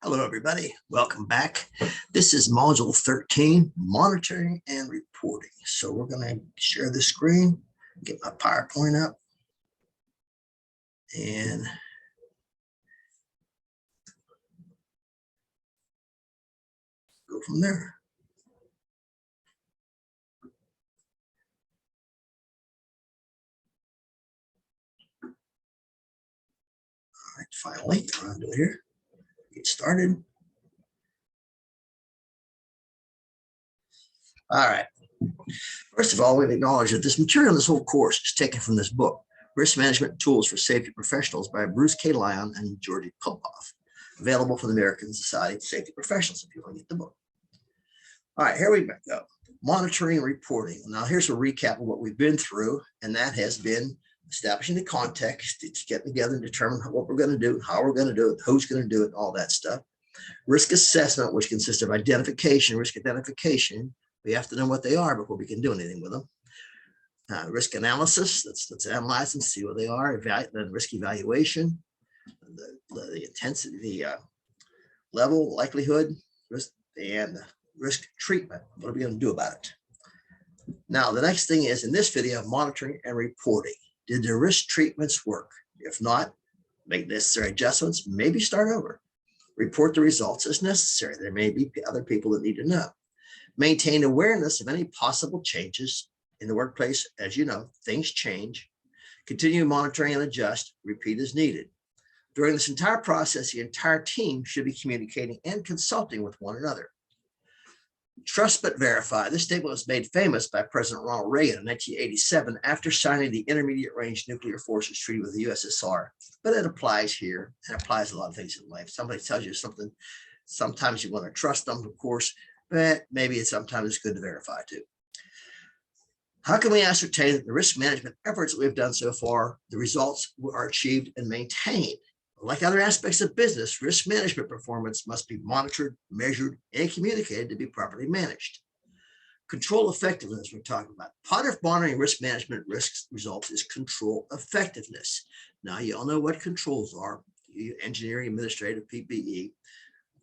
Hello, everybody. Welcome back. This is Module 13, Monitoring and Reporting. So we're going to share the screen, get my PowerPoint up, and go from there. All right, finally, I'll do it here. Get started. All right. First of all, we acknowledge that this material in this whole course is taken from this book, Risk Management Tools for Safety Professionals by Bruce K. Lyon and Georgie Popoff, available from the American Society of Safety Professionals if you want to get the book. All right, here we go. Monitoring and reporting. Now, here's a recap of what we've been through, and that has been establishing the context, it's getting together and determine what we're going to do, how we're going to do it, who's going to do it, all that stuff. Risk assessment, which consists of identification, risk identification. We have to know what they are before we can do anything with them. Risk analysis, let's analyze them, see what they are. Then risk evaluation, the intensity, the level, likelihood, risk, and risk treatment. What are we going to do about it? Now, the next thing is in this video, monitoring and reporting. Did the risk treatments work? If not, make necessary adjustments, maybe start over. Report the results as necessary. There may be other people that need to know. Maintain awareness of any possible changes in the workplace. As you know, things change. Continue monitoring and adjust. Repeat as needed. During this entire process, the entire team should be communicating and consulting with one another. Trust but verify. This statement was made famous by President Ronald Reagan in 1987 after signing the Intermediate Range Nuclear Forces Treaty with the USSR. But it applies here and applies a lot of things in life. Somebody tells you something, sometimes you want to trust them, of course, but maybe sometimes it's good to verify too. How can we ascertain that the risk management efforts that we've done so far, the results are achieved and maintained? Like other aspects of business, risk management performance must be monitored, measured, and communicated to be properly managed. Control effectiveness, we're talking about. Part of monitoring risk management risk results is control effectiveness. Now, you all know what controls are: engineering, administrative, PPE,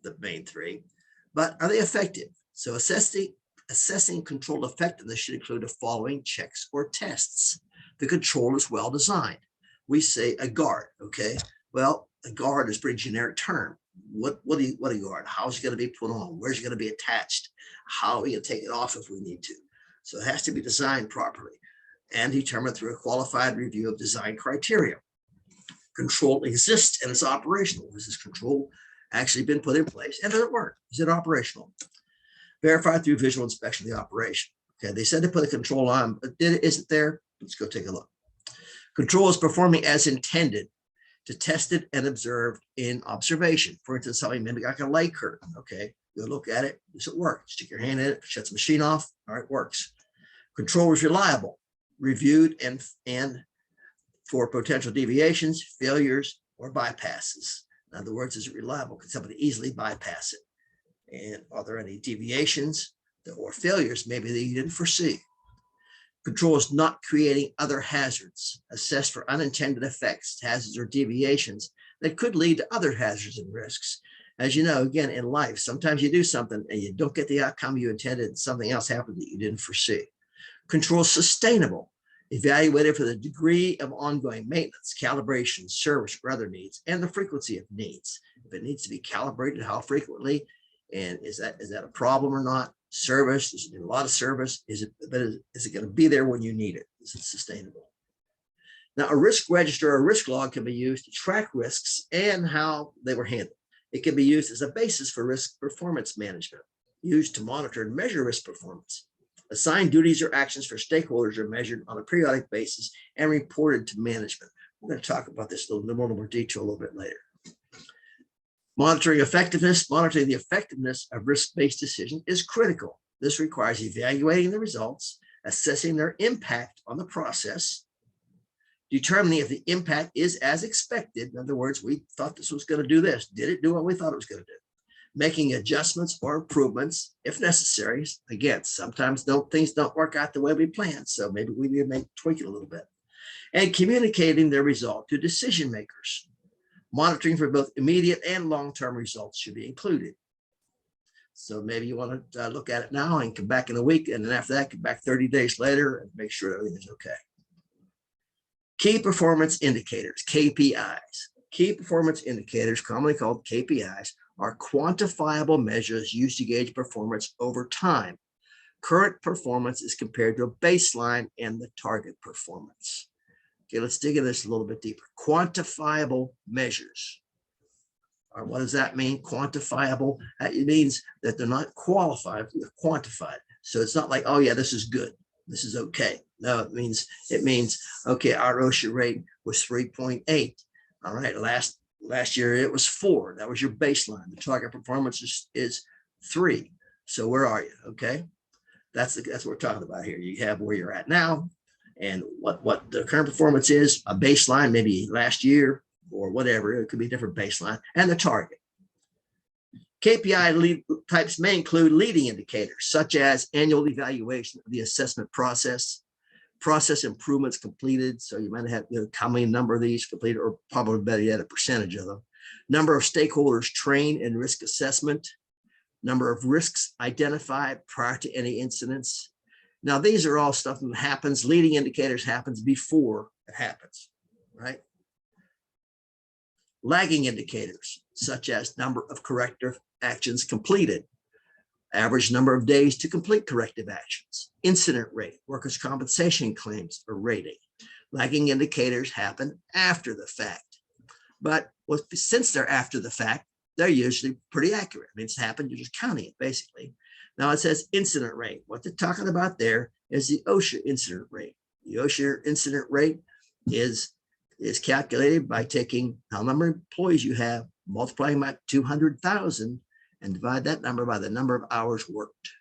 the main three. But are they effective? So assessing control effectiveness should include the following checks or tests. The control is well designed. We say a guard, okay? Well, a guard is a pretty generic term. What a guard? How's it going to be put on? Where's it going to be attached? How are we going to take it off if we need to? So it has to be designed properly and determined through a qualified review of design criteria. Control exists and it's operational. Has this control actually been put in place? And does it work? Is it operational? Verify through visual inspection of the operation. Okay, they said to put a control on, but is it there? Let's go take a look. Control is performing as intended, to test it and observe in observation. For instance, something maybe like a light curtain. Okay, go look at it. Does it work? Stick your hand in it, shuts the machine off. All right, works. Control is reliable, reviewed and for potential deviations, failures, or bypasses. In other words, is it reliable? Can somebody easily bypass it? And are there any deviations or failures maybe that you didn't foresee? Control is not creating other hazards. Assess for unintended effects, hazards, or deviations that could lead to other hazards and risks. As you know, again, in life, sometimes you do something and you don't get the outcome you intended and something else happened that you didn't foresee. Control is sustainable. Evaluated for the degree of ongoing maintenance, calibration, service, or other needs, and the frequency of needs. If it needs to be calibrated, how frequently, and is that a problem or not? Service, there's a lot of service. Is it going to be there when you need it? Is it sustainable? Now, a risk register or risk log can be used to track risks and how they were handled. It can be used as a basis for risk performance management, used to monitor and measure risk performance. Assigned duties or actions for stakeholders are measured on a periodic basis and reported to management. We're going to talk about this in a little more detail a little bit later. Monitoring effectiveness. Monitoring the effectiveness of risk-based decision is critical. This requires evaluating the results, assessing their impact on the process, determining if the impact is as expected. In other words, we thought this was going to do this. Did it do what we thought it was going to do? Making adjustments or improvements if necessary. Again, sometimes things don't work out the way we planned, so maybe we need to tweak it a little bit. And communicating the result to decision makers. Monitoring for both immediate and long-term results should be included. So maybe you want to look at it now and come back in a week, and then after that, come back 30 days later and make sure everything is okay. Key performance indicators, KPIs. Key performance indicators, commonly called KPIs, are quantifiable measures used to gauge performance over time. Current performance is compared to a baseline and the target performance. Okay, let's dig into this a little bit deeper. Quantifiable measures. Or what does that mean? Quantifiable. It means that they're not qualified, they're quantified. So it's not like, oh yeah, this is good, this is okay. No, it means okay, our OSHA rate was 3.8. All right, last year it was 4. That was your baseline. The target performance is 3. So where are you? Okay, that's what we're talking about here. You have where you're at now, and what the current performance is, a baseline, maybe last year or whatever. It could be a different baseline, and the target. KPI types may include leading indicators, such as annual evaluation of the assessment process improvements completed. So you might have how many number of these completed, or probably better yet, a percentage of them. Number of stakeholders trained in risk assessment. Number of risks identified prior to any incidents. Now, these are all stuff that happens. Leading indicators happens before it happens, right? Lagging indicators, such as number of corrective actions completed, average number of days to complete corrective actions, incident rate, workers' compensation claims or rating. Lagging indicators happen after the fact, but since they're after the fact, they're usually pretty accurate. I mean, it's happened, you're just counting it basically. Now it says incident rate. What they're talking about there is the OSHA incident rate. The OSHA incident rate is calculated by taking how many employees you have, multiplying by 200,000, and divide that number by the number of hours worked.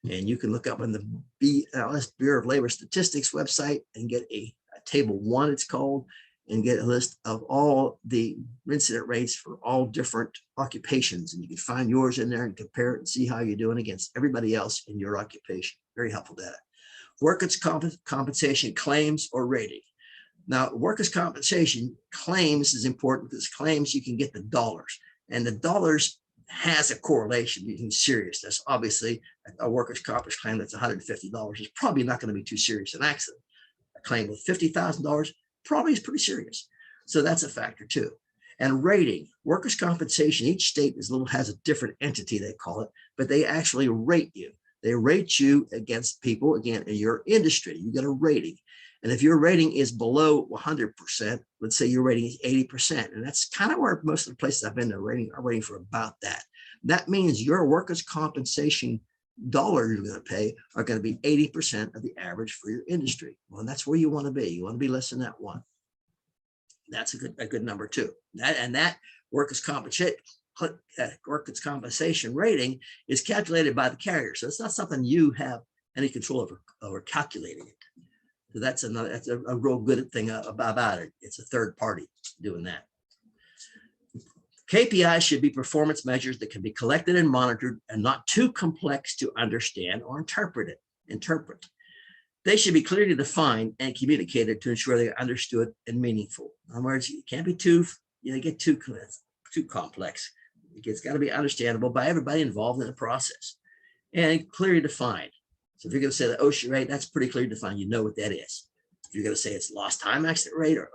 And you can look up on the BLS, Bureau of Labor Statistics website, and get a table 1, it's called, and get a list of all the incident rates for all different occupations. And you can find yours in there and compare it and see how you're doing against everybody else in your occupation. Very helpful data. Workers' compensation claims or rating. Now, workers' compensation claims is important because claims, you can get the dollars, and the dollars has a correlation using seriousness. Obviously, a workers' comp claim that's $150 is probably not going to be too serious an accident. A claim with $50,000 probably is pretty serious. So that's a factor too. And rating, workers' compensation, each state has a different entity, they call it, but they actually rate you. They rate you against people, again, in your industry. You get a rating. And if your rating is below 100%, let's say your rating is 80%, and that's kind of where most of the places I've been are rating for about that. That means your workers' compensation dollar you're going to pay are going to be 80% of the average for your industry. Well, that's where you want to be. You want to be less than that 1. That's a good number too. That workers' compensation rating is calculated by the carrier. So it's not something you have any control over calculating it. So that's a real good thing about it. It's a third party doing that. KPIs should be performance measures that can be collected and monitored and not too complex to understand or interpret. They should be clearly defined and communicated to ensure they are understood and meaningful. In other words, it can't be too complex. It's got to be understandable by everybody involved in the process and clearly defined. So if you're going to say the OSHA rate, that's pretty clearly defined. You know what that is. If you're going to say it's lost time accident rate or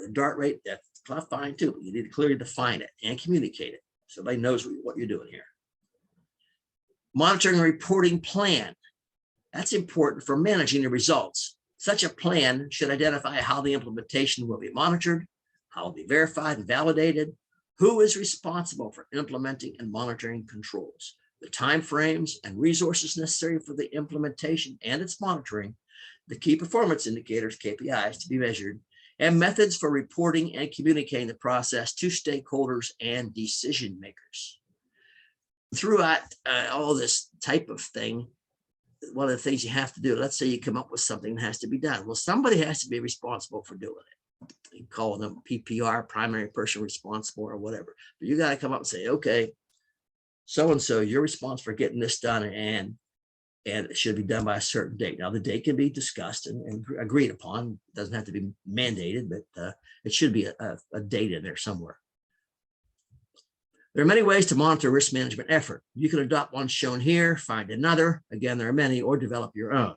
the DART rate, that's fine too, but you need to clearly define it and communicate it so everybody knows what you're doing here. Monitoring and reporting plan. That's important for managing the results. Such a plan should identify how the implementation will be monitored, how it will be verified and validated, who is responsible for implementing and monitoring controls, the timeframes and resources necessary for the implementation and its monitoring, the key performance indicators, KPIs, to be measured, and methods for reporting and communicating the process to stakeholders and decision makers. Throughout all this type of thing, one of the things you have to do, let's say you come up with something that has to be done. Well, somebody has to be responsible for doing it. You call them PPR, primary person responsible, or whatever. But you got to come up and say, okay, so-and-so, you're responsible for getting this done, and it should be done by a certain date. Now, the date can be discussed and agreed upon. It doesn't have to be mandated, but it should be a date in there somewhere. There are many ways to monitor risk management effort. You can adopt one shown here, find another. Again, there are many, or develop your own.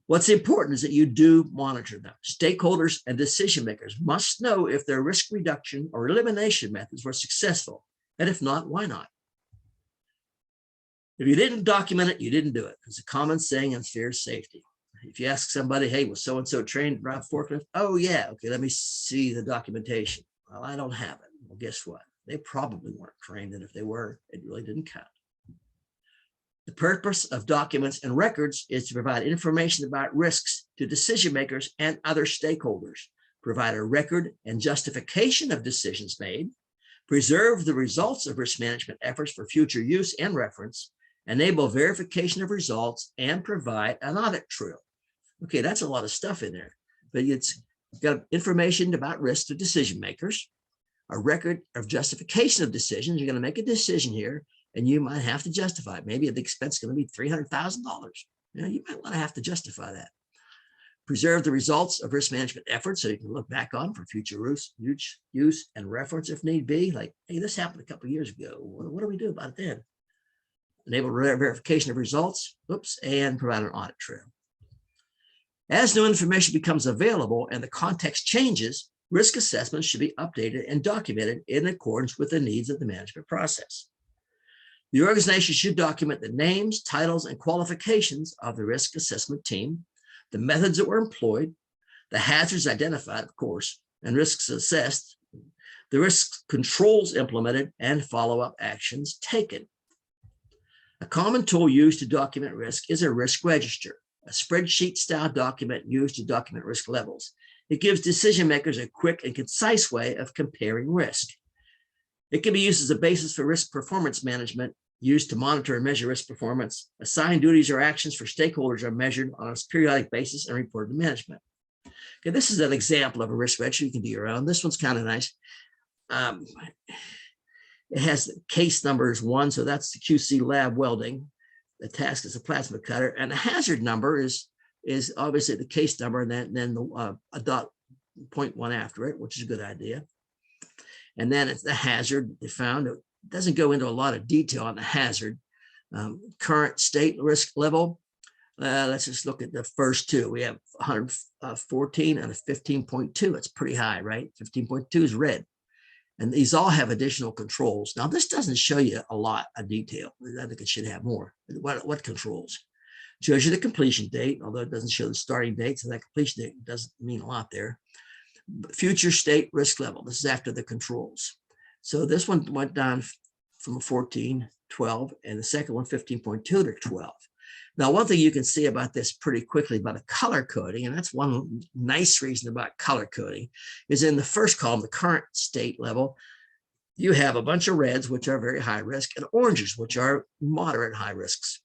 What's important is that you do monitor them. Stakeholders and decision makers must know if their risk reduction or elimination methods were successful, and if not, why not? If you didn't document it, you didn't do it. It's a common saying on fear safety. If you ask somebody, hey, was so-and-so trained to drive forklift? Oh, yeah. Okay, let me see the documentation. Well, I don't have it. Well, guess what? They probably weren't trained, and if they were, it really didn't count. The purpose of documents and records is to provide information about risks to decision makers and other stakeholders, provide a record and justification of decisions made, preserve the results of risk management efforts for future use and reference, enable verification of results, and provide an audit trail. Okay, that's a lot of stuff in there, but it's got information about risk to decision makers, a record of justification of decisions. You're going to make a decision here, and you might have to justify it. Maybe the expense is going to be $300,000. You might want to have to justify that. Preserve the results of risk management efforts so you can look back on for future use and reference if need be. Like, hey, this happened a couple of years ago. What do we do about it then? Enable verification of results, and provide an audit trail. As new information becomes available and the context changes, risk assessments should be updated and documented in accordance with the needs of the management process. The organization should document the names, titles, and qualifications of the risk assessment team, the methods that were employed, the hazards identified, of course, and risks assessed, the risk controls implemented, and follow-up actions taken. A common tool used to document risk is a risk register, a spreadsheet-style document used to document risk levels. It gives decision makers a quick and concise way of comparing risk. It can be used as a basis for risk performance management, used to monitor and measure risk performance. Assigned duties or actions for stakeholders are measured on a periodic basis and reported to management. Okay, this is an example of a risk register. You can do your own. This one's kind of nice. It has case numbers 1, so that's the QC lab welding. The task is a plasma cutter, and the hazard number is obviously the case number, and then a dot point 1 after it, which is a good idea. And then it's the hazard they found. It doesn't go into a lot of detail on the hazard. Current state risk level. Let's just look at the first two. We have 114 and a 15.2. It's pretty high, right? 15.2 is red. And these all have additional controls. Now, this doesn't show you a lot of detail. I think it should have more. What controls? It shows you the completion date, although it doesn't show the starting date, so that completion date doesn't mean a lot there. Future state risk level. This is after the controls. So this one went down from 14, 12, and the second one 15.2 to 12. Now, one thing you can see about this pretty quickly about the color coding, and that's one nice reason about color coding, is in the first column, the current state level, you have a bunch of reds, which are very high risk, and oranges, which are moderate high risks.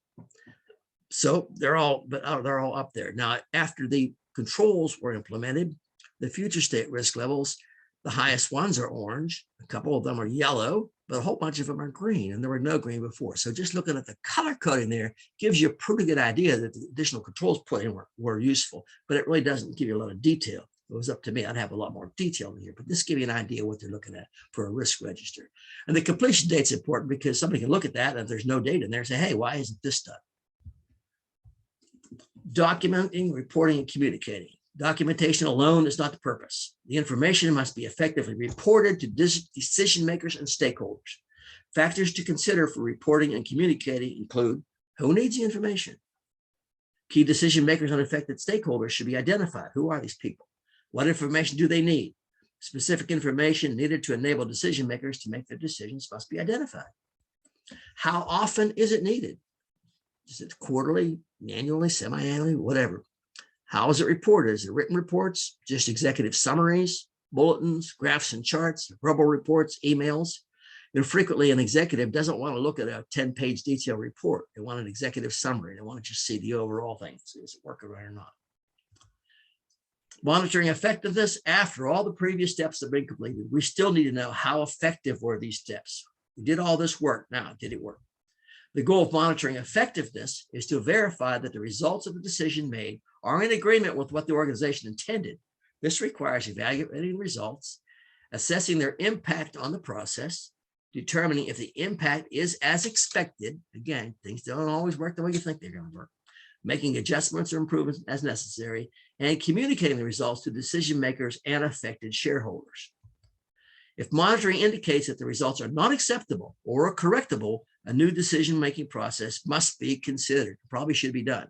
So they're all up there. Now, after the controls were implemented, the future state risk levels, the highest ones are orange, a couple of them are yellow, but a whole bunch of them are green, and there were no green before. So just looking at the color coding there gives you a pretty good idea that the additional controls put in were useful, but it really doesn't give you a lot of detail. If it was up to me, I'd have a lot more detail in here, but this gives you an idea what they're looking at for a risk register. And the completion date's important because somebody can look at that and if there's no date in there and say, hey, why isn't this done? Documenting, reporting, and communicating. Documentation alone is not the purpose. The information must be effectively reported to decision makers and stakeholders. Factors to consider for reporting and communicating include who needs the information. Key decision makers and affected stakeholders should be identified. Who are these people? What information do they need? Specific information needed to enable decision makers to make their decisions must be identified. How often is it needed? Is it quarterly, annually, semi-annually, whatever? How is it reported? Is it written reports, just executive summaries, bulletins, graphs and charts, verbal reports, emails? Frequently an executive doesn't want to look at a 10-page detailed report. They want an executive summary. They want to just see the overall thing. See, is it working right or not? Monitoring effectiveness after all the previous steps have been completed. We still need to know how effective were these steps. We did all this work. Now, did it work? The goal of monitoring effectiveness is to verify that the results of the decision made are in agreement with what the organization intended. This requires evaluating results, assessing their impact on the process, determining if the impact is as expected. Again, things don't always work the way you think they're going to work. Making adjustments or improvements as necessary, and communicating the results to decision makers and affected shareholders. If monitoring indicates that the results are not acceptable or correctable, a new decision-making process must be considered. Probably should be done.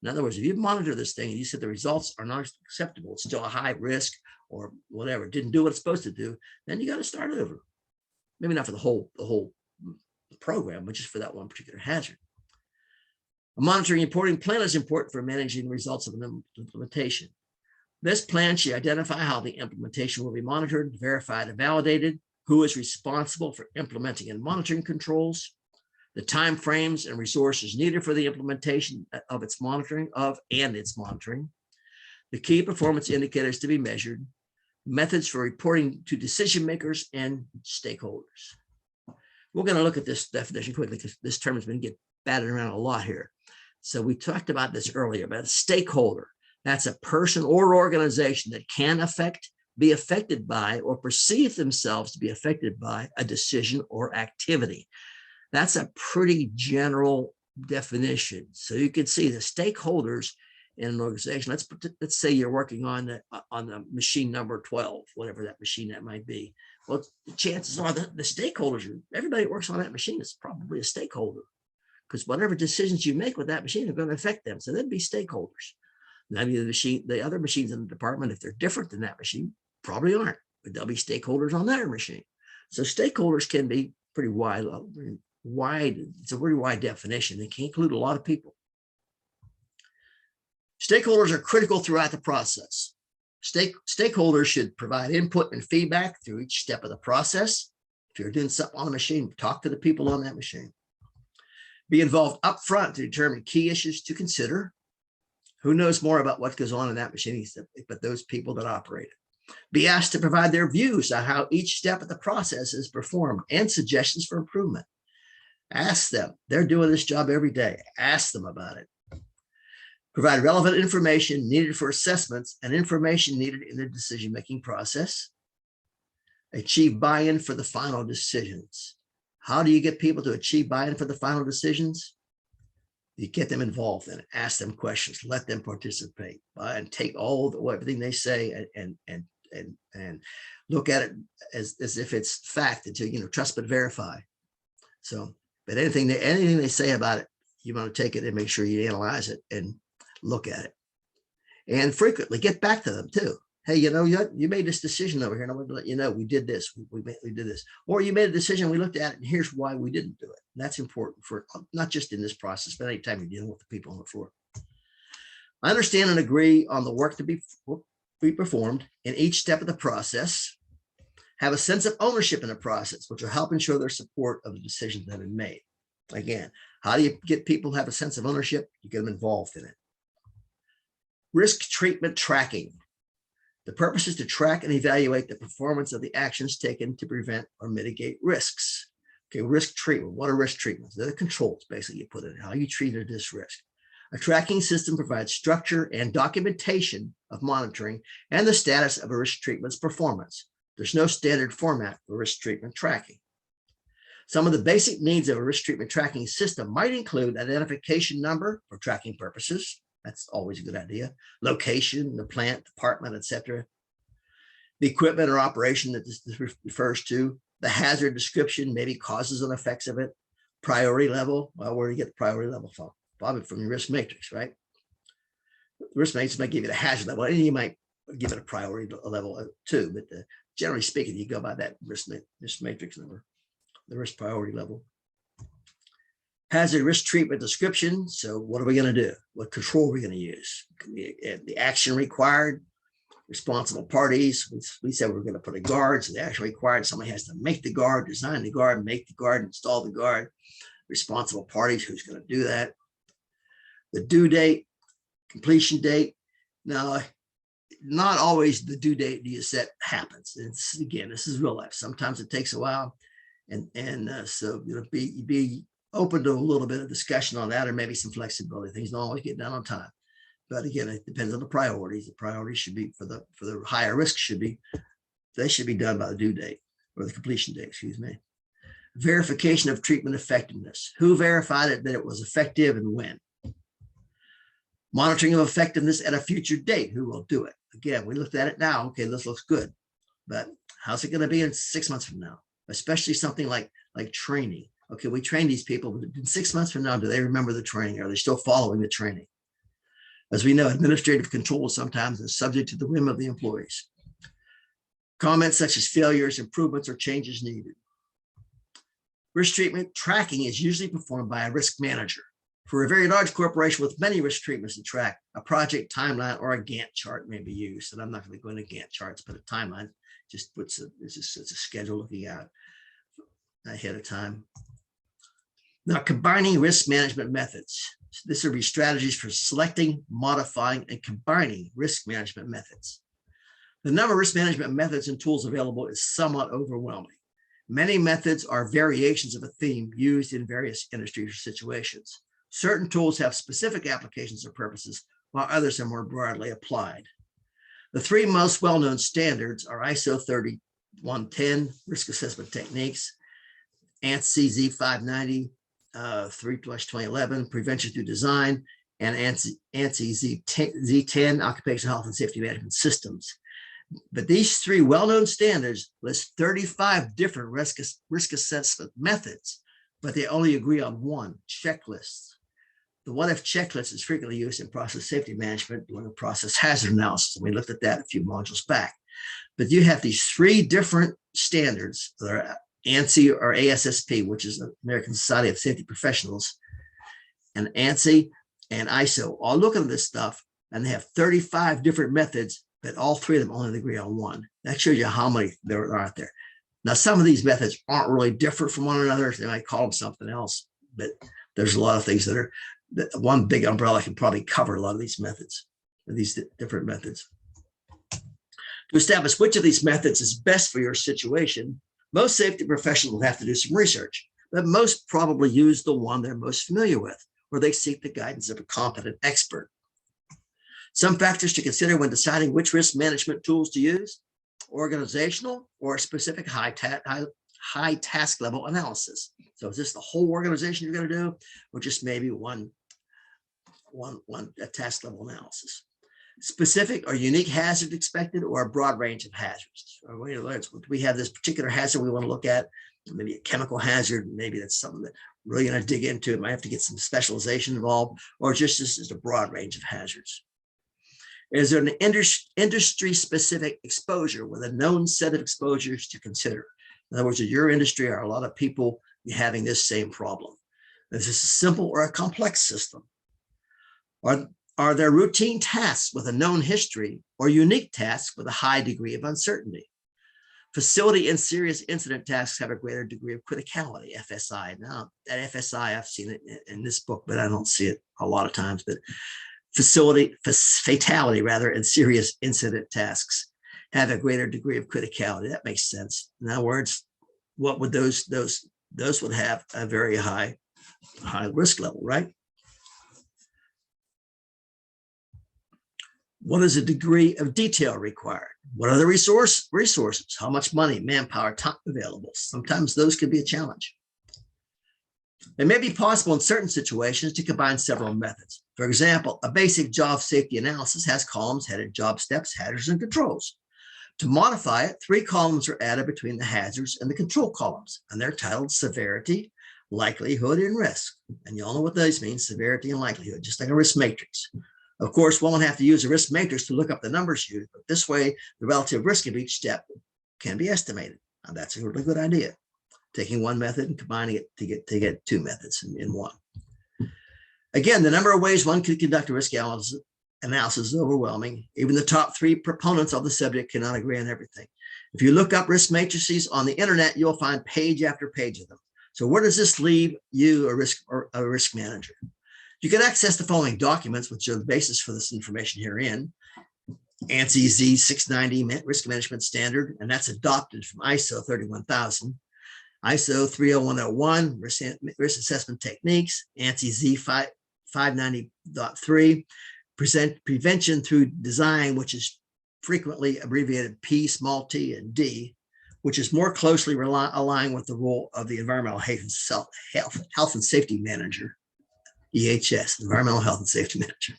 In other words, if you monitor this thing and you said the results are not acceptable, it's still a high risk or whatever, didn't do what it's supposed to do, then you got to start over. Maybe not for the whole program, but just for that one particular hazard. A monitoring and reporting plan is important for managing the results of an implementation. This plan should identify how the implementation will be monitored, verified, and validated, who is responsible for implementing and monitoring controls, the time frames and resources needed for the implementation of its monitoring, the key performance indicators to be measured, methods for reporting to decision makers and stakeholders. We're going to look at this definition quickly because this term has been getting batted around a lot here. So we talked about this earlier, about a stakeholder. That's a person or organization that can be affected by, or perceive themselves to be affected by a decision or activity. That's a pretty general definition. So you can see the stakeholders in an organization. Let's say you're working on the machine number 12, whatever that machine that might be. Well, the chances are the stakeholders, everybody that works on that machine is probably a stakeholder, because whatever decisions you make with that machine are going to affect them. So they'd be stakeholders. Maybe the other machines in the department, if they're different than that machine, probably aren't, but they'll be stakeholders on their machine. So stakeholders can be pretty wide. It's a very wide definition. They can include a lot of people. Stakeholders are critical throughout the process. Stakeholders should provide input and feedback through each step of the process. If you're doing something on a machine, talk to the people on that machine. Be involved up front to determine key issues to consider. Who knows more about what goes on in that machine but those people that operate it? Be asked to provide their views on how each step of the process is performed and suggestions for improvement. Ask them. They're doing this job every day. Ask them about it. Provide relevant information needed for assessments and information needed in the decision-making process. Achieve buy-in for the final decisions. How do you get people to achieve buy-in for the final decisions? You get them involved in it, ask them questions, let them participate, and take everything they say and look at it as if it's fact until, trust but verify. So, but anything they say about it, you want to take it and make sure you analyze it and look at it. And frequently get back to them too. Hey, you made this decision over here, and I want to let you know we did this. We did this, or you made a decision. We looked at it, and here's why we didn't do it. And that's important for not just in this process, but anytime you're dealing with the people on the floor. Understand and agree on the work to be performed in each step of the process. Have a sense of ownership in the process, which will help ensure their support of the decisions that have been made. Again, how do you get people to have a sense of ownership? You get them involved in it. Risk treatment tracking. The purpose is to track and evaluate the performance of the actions taken to prevent or mitigate risks. Okay, risk treatment. What are risk treatments? They're the controls, basically, you put in how you treated this risk. A tracking system provides structure and documentation of monitoring and the status of a risk treatment's performance. There's no standard format for risk treatment tracking. Some of the basic needs of a risk treatment tracking system might include identification number for tracking purposes. That's always a good idea. Location, the plant, department, etc. The equipment or operation that this refers to. The hazard description, maybe causes and effects of it. Priority level. Well, where do you get the priority level from? Probably from your risk matrix, right? The risk matrix might give you the hazard level, and you might give it a priority level too. But generally speaking, you go by that risk matrix number, the risk priority level. Hazard risk treatment description. So what are we going to do? What control are we going to use? The action required, responsible parties. We said we're going to put a guard. So the action required, somebody has to make the guard, design the guard, make the guard, install the guard. Responsible parties, who's going to do that? The due date, completion date. Now, not always the due date you set happens. Again, this is real life. Sometimes it takes a while. So be open to a little bit of discussion on that, or maybe some flexibility. Things don't always get done on time, but again, it depends on the priorities. The priorities should be for the higher risk should be They should be done by the due date or the completion date, excuse me. Verification of treatment effectiveness. Who verified it that it was effective and when? Monitoring of effectiveness at a future date. Who will do it? Again, we looked at it now. Okay, this looks good. But how's it going to be in 6 months from now? Especially something like training. Okay, we train these people, but in 6 months from now, do they remember the training? Are they still following the training? As we know, administrative control sometimes is subject to the whim of the employees. Comments such as failures, improvements, or changes needed. Risk treatment tracking is usually performed by a risk manager. For a very large corporation with many risk treatments to track, a project timeline or a Gantt chart may be used. And I'm not going to go into Gantt charts, but a timeline just puts it's a schedule looking out ahead of time. Now, combining risk management methods. This will be strategies for selecting, modifying, and combining risk management methods. The number of risk management methods and tools available is somewhat overwhelming. Many methods are variations of a theme used in various industries or situations. Certain tools have specific applications or purposes, while others are more broadly applied. The three most well-known standards are ISO 31110, Risk Assessment Techniques, ANSI Z590, 3/2011, Prevention Through Design, and ANSI Z10, Occupational Health and Safety Management Systems. But these three well-known standards list 35 different risk assessment methods, but they only agree on one: checklists. The what-if checklist is frequently used in process safety management during a process hazard analysis. We looked at that a few modules back. But you have these three different standards that are ANSI or ASSP, which is the American Society of Safety Professionals, and ANSI and ISO all look at this stuff, and they have 35 different methods, but all three of them only agree on one. That shows you how many there are out there. Now, some of these methods aren't really different from one another. They might call them something else, but there's a lot of things that one big umbrella can probably cover a lot of these methods, these different methods. To establish which of these methods is best for your situation, most safety professionals will have to do some research, but most probably use the one they're most familiar with, or they seek the guidance of a competent expert. Some factors to consider when deciding which risk management tools to use: organizational or specific high task level analysis. So is this the whole organization you're going to do, or just maybe one task level analysis? Specific or unique hazard expected, or a broad range of hazards? Or in other words, we have this particular hazard we want to look at, maybe a chemical hazard, maybe that's something that we're really going to dig into. It might have to get some specialization involved, or just this is a broad range of hazards. Is there an industry-specific exposure with a known set of exposures to consider? In other words, in your industry, are a lot of people having this same problem? Is this a simple or a complex system? Are there routine tasks with a known history, or unique tasks with a high degree of uncertainty? Facility and serious incident tasks have a greater degree of criticality, FSI. Now, that FSI, I've seen it in this book, but I don't see it a lot of times. But fatality and serious incident tasks have a greater degree of criticality. That makes sense. In other words, what would those would have a very high risk level, right? What is the degree of detail required? What are the resources? How much money, manpower, time available? Sometimes those could be a challenge. It may be possible in certain situations to combine several methods. For example, a basic job safety analysis has columns headed job steps, hazards, and controls. To modify it, 3 columns are added between the hazards and the control columns, and they're titled severity, likelihood, and risk. And you all know what those mean: severity and likelihood, just like a risk matrix. Of course, one will have to use a risk matrix to look up the numbers used, but this way, the relative risk of each step can be estimated. And that's a really good idea, taking one method and combining it to get 2 methods in one. Again, the number of ways one could conduct a risk analysis is overwhelming. Even the top 3 proponents of the subject cannot agree on everything. If you look up risk matrices on the internet, you'll find page after page of them. So where does this leave you, a risk manager? You can access the following documents, which are the basis for this information herein. ANSI Z690 Risk Management Standard, and that's adopted from ISO 31000. ISO 30101 Risk Assessment Techniques, ANSI Z590.3, Prevention Through Design, which is frequently abbreviated P, small t, and D, which is more closely aligned with the role of the Environmental Health and Safety Manager, EHS, Environmental Health and Safety Manager.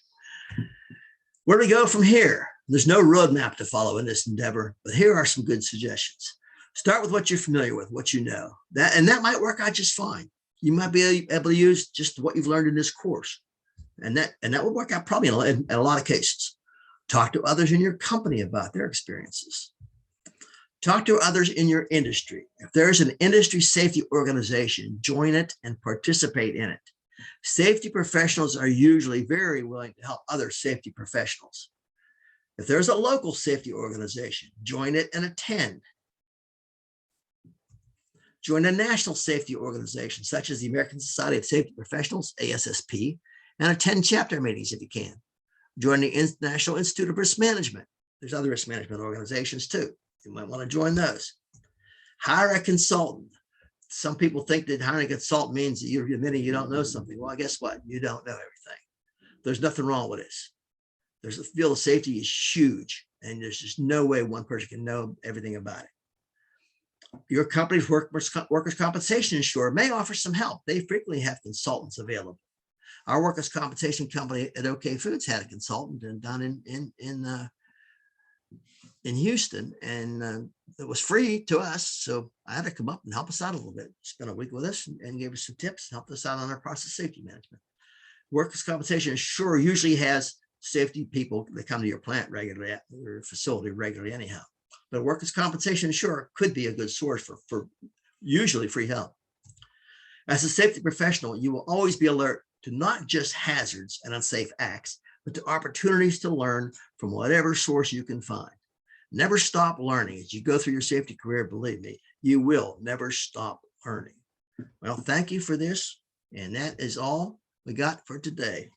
Where do we go from here? There's no roadmap to follow in this endeavor, but here are some good suggestions. Start with what you're familiar with, what you know. That might work out just fine. You might be able to use just what you've learned in this course. And that would work out probably in a lot of cases. Talk to others in your company about their experiences. Talk to others in your industry. If there's an industry safety organization, join it and participate in it. Safety professionals are usually very willing to help other safety professionals. If there's a local safety organization, join it and attend. Join a national safety organization, such as the American Society of Safety Professionals, ASSP, and attend chapter meetings if you can. Join the International Institute of Risk Management. There's other risk management organizations too. You might want to join those. Hire a consultant. Some people think that hiring a consultant means that you're admitting you don't know something. Well, guess what? You don't know everything. There's nothing wrong with this. There's the field of safety is huge, and there's just no way one person can know everything about it. Your company's workers' compensation insurer may offer some help. They frequently have consultants available. Our workers' compensation company at OK Foods had a consultant and down in Houston, and it was free to us. So I had to come up and help us out a little bit. Spent a week with us and gave us some tips, helped us out on our process safety management. Workers' compensation insurer usually has safety people that come to your plant regularly, at your facility regularly anyhow. But workers' compensation insurer could be a good source for usually free help. As a safety professional, you will always be alert to not just hazards and unsafe acts, but to opportunities to learn from whatever source you can find. Never stop learning. As you go through your safety career, believe me, you will never stop learning. Well, thank you for this. And that is all we got for today.